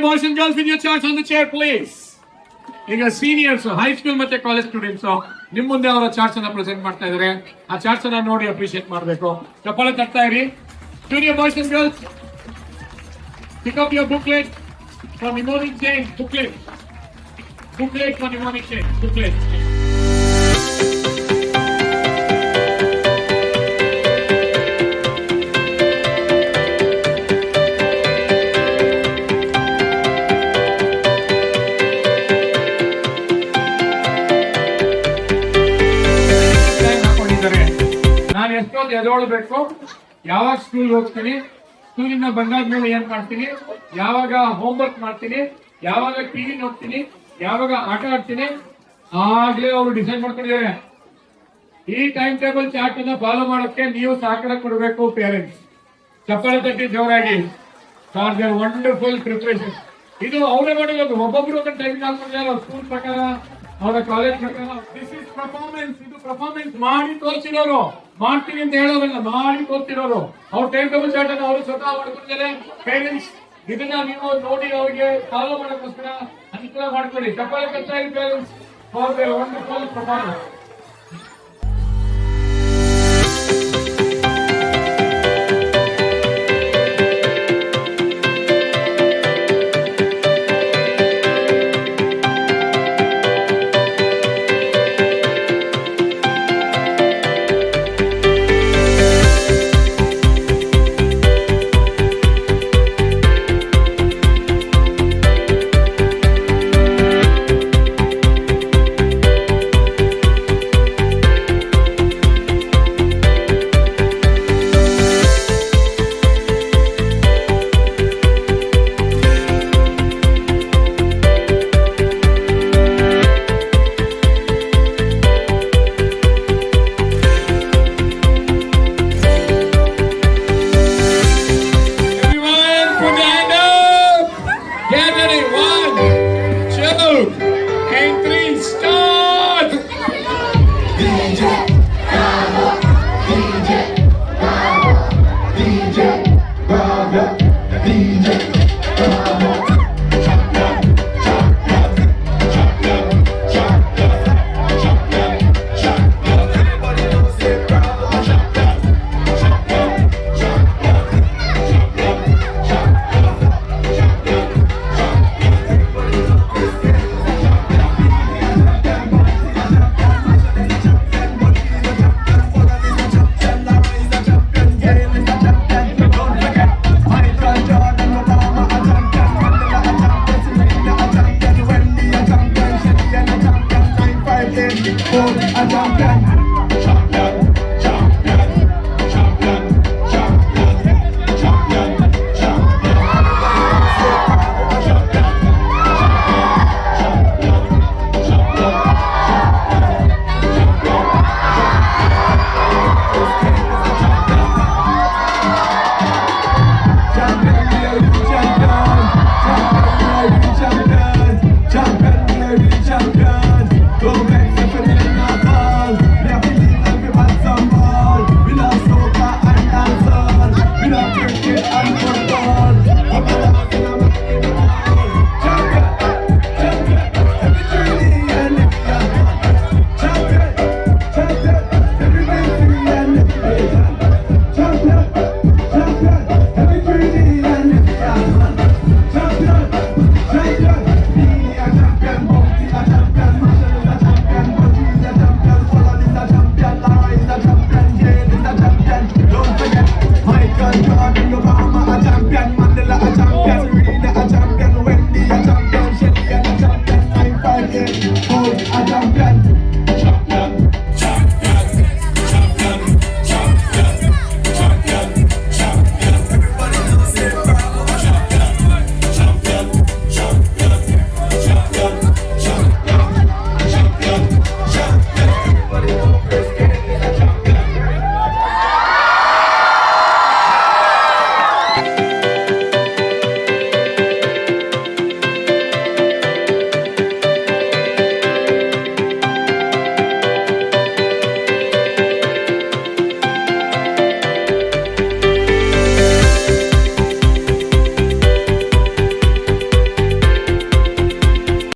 boys and girls, with your charts on the chair, please. ಈಗ seniors high school ಮತ್ತೆ college students ನಿಮ್ ಮುಂದೆ ಅವರ ಚಾರ್ಟ್ಸ್ ಅನ್ನ ಪ್ರೆಸೆಂಟ್ ಮಾಡ್ತಾ ಇದಾರೆ. ಆ ಚಾರ್ಟ್ಸ್ ಅನ್ನ ನೋಡಿ ಅಪ್ರಿಶಿಯೇಟ್ ಮಾಡಬೇಕು. ಚಪ್ಪಾಳೆ ತಟ್ತಾ ಇರಿ. Junior boys and girls, pick up your booklet for mnemonic change. Booklet for mnemonic change. Booklet. ನಾನು ಎಷ್ಟೊಂದು ಎದೊಳ್ಬೇಕು, ಯಾವಾಗ ಸ್ಕೂಲ್ ಹೋಗ್ತೀನಿ, ಸ್ಕೂಲಿಂದ ಬಂದಾದ್ಮೇಲೆ ಏನ್ ಮಾಡ್ತೀನಿ, ಯಾವಾಗ ಹೋಮ್ವರ್ಕ್ ಮಾಡ್ತೀನಿ, ಯಾವಾಗ ಟಿವಿ ನೋಡ್ತೀನಿ, ಯಾವಾಗ ಆಟ ಆಡ್ತೀನಿ, ಆಗ್ಲೇ ಅವರು ಡಿಸೈಡ್ ಮಾಡ್ಕೊಂಡಿದ್ದಾರೆ. ಈ ಟೈಮ್ ಟೇಬಲ್ ಚಾರ್ಟ್ ಅನ್ನ ಫಾಲೋ ಮಾಡೋಕೆ ನೀವು ಸಹಕಾರ ಕೊಡಬೇಕು ಪೇರೆಂಟ್ಸ್. ಚಪ್ಪಾಳೆ ತಟ್ಟಿ ಜೋರಾಗಿ ಫಾರ್ ದೇರ್ ವಂಡರ್ಫುಲ್ ಪ್ರಿಪರೇಷನ್. ಇದು ಅವರೇ ಮಾಡಿರೋದು. ಒಬ್ಬೊಬ್ರು ಒಂದು ಟೈಮ್ ಹಾಕೊಂಡಿದ್ದಾರೆ ಸ್ಕೂಲ್ ಪ್ರಕಾರ, ಅವರ ಕಾಲೇಜ್ ಪ್ರಕಾರ. This is performance. ಇದು ಪರ್ಫಾರ್ಮೆನ್ಸ್ ಮಾಡಿ ತೋರಿಸಿರೋರು, ಮಾಡ್ತೀನಿ ಅಂತ ಹೇಳೋದಲ್ಲ, ಮಾಡಿ ತೋರಿಸಿರೋರು. ಅವ್ರ ಟೈಮ್ ಟೇಬಲ್ ಚಾರ್ಟ್ ಅನ್ನು ಅವರು ಸ್ವತಃ ಮಾಡ್ಕೊಂಡಿದ್ದಾರೆ. ಪೇರೆಂಟ್ಸ್ ಇದನ್ನ ನೀವು ನೋಡಿ ಅವರಿಗೆ ಫಾಲೋ ಮಾಡೋಕ್ಕೋಸ್ಕರ ಅನುಕೂಲ ಮಾಡ್ಕೊಳ್ಳಿ. ಚಪ್ಪಾಳೆ ಕಟ್ತಾ ಇರಿ parents for there wonderful performance. Champion.